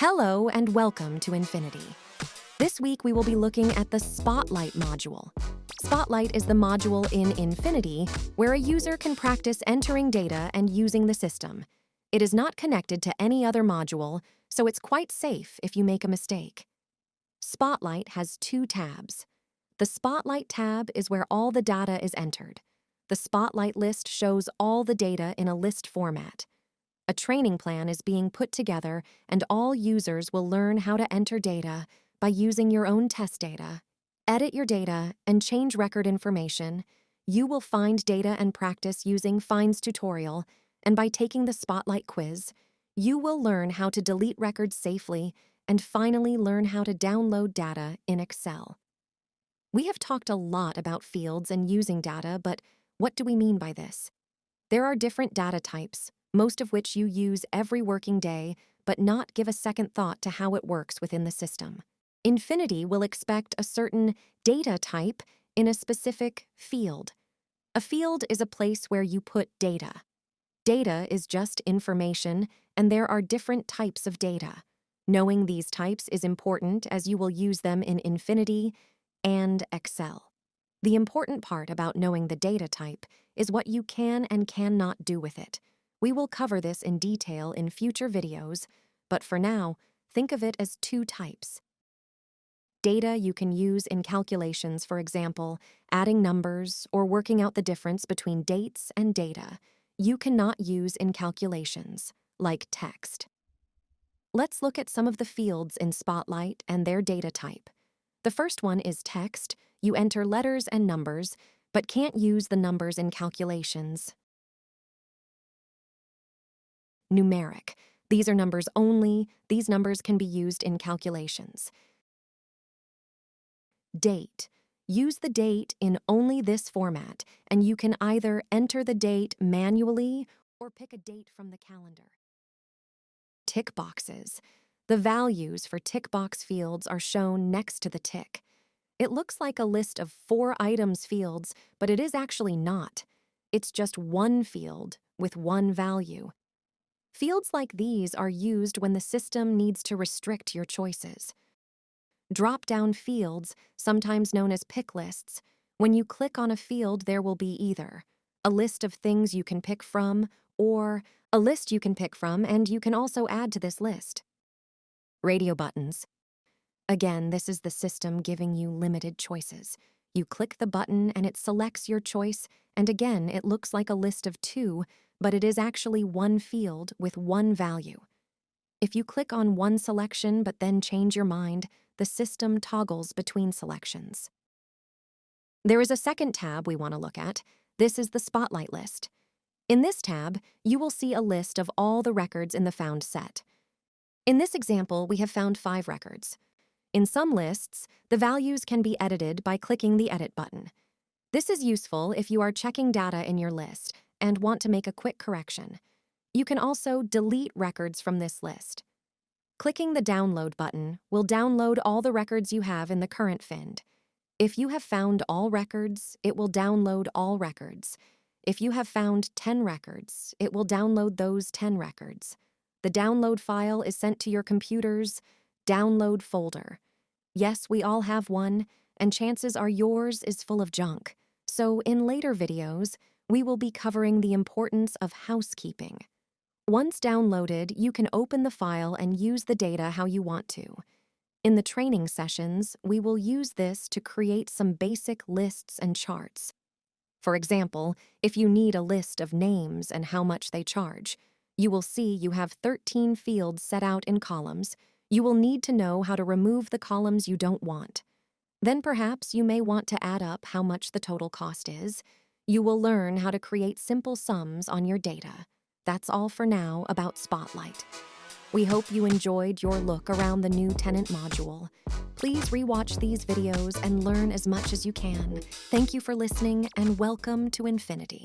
Hello and welcome to Infinity. This week we will be looking at the Spotlight module. Spotlight is the module in Infinity where a user can practice entering data and using the system. It is not connected to any other module, so it's quite safe if you make a mistake. Spotlight has two tabs. The Spotlight tab is where all the data is entered. The Spotlight list shows all the data in a list format. A training plan is being put together, and all users will learn how to enter data by using your own test data. Edit your data and change record information. You will find data and practice using Find's tutorial, and by taking the Spotlight quiz, you will learn how to delete records safely and finally learn how to download data in Excel. We have talked a lot about fields and using data, but what do we mean by this? There are different data types, most of which you use every working day, but not give a second thought to how it works within the system. Infinity will expect a certain data type in a specific field. A field is a place where you put data. Data is just information, and there are different types of data. Knowing these types is important as you will use them in Infinity and Excel. The important part about knowing the data type is what you can and cannot do with it. We will cover this in detail in future videos, but for now, think of it as two types. Data you can use in calculations, for example, adding numbers or working out the difference between dates and data. You cannot use in calculations, like text. Let's look at some of the fields in Spotlight and their data type. The first one is text. You enter letters and numbers, but can't use the numbers in calculations. Numeric. These are numbers only. These numbers can be used in calculations. Date. Use the date in only this format, and you can either enter the date manually or pick a date from the calendar. Tick boxes. The values for tick box fields are shown next to the tick. It looks like a list of 4 items fields, but it is actually not. It's just one field with one value. Fields like these are used when the system needs to restrict your choices. Drop-down fields, sometimes known as pick lists. When you click on a field, there will be either a list of things you can pick from or a list you can pick from, and you can also add to this list. Radio buttons. Again, this is the system giving you limited choices. You click the button and it selects your choice, and again, it looks like a list of 2, but it is actually one field with one value. If you click on one selection but then change your mind, the system toggles between selections. There is a second tab we want to look at. This is the Spotlight list. In this tab, you will see a list of all the records in the found set. In this example, we have found 5 records. In some lists, the values can be edited by clicking the Edit button. This is useful if you are checking data in your list and want to make a quick correction. You can also delete records from this list. Clicking the Download button will download all the records you have in the current find. If you have found all records, it will download all records. If you have found 10 records, it will download those 10 records. The download file is sent to your computer's download folder. Yes, we all have one, and chances are yours is full of junk. So in later videos, we will be covering the importance of housekeeping. Once downloaded, you can open the file and use the data how you want to. In the training sessions, we will use this to create some basic lists and charts. For example, if you need a list of names and how much they charge, you will see you have 13 fields set out in columns. You will need to know how to remove the columns you don't want. Then perhaps you may want to add up how much the total cost is. You will learn how to create simple sums on your data. That's all for now about Spotlight. We hope you enjoyed your look around the new Tenant module. Please rewatch these videos and learn as much as you can. Thank you for listening, and welcome to Infinity.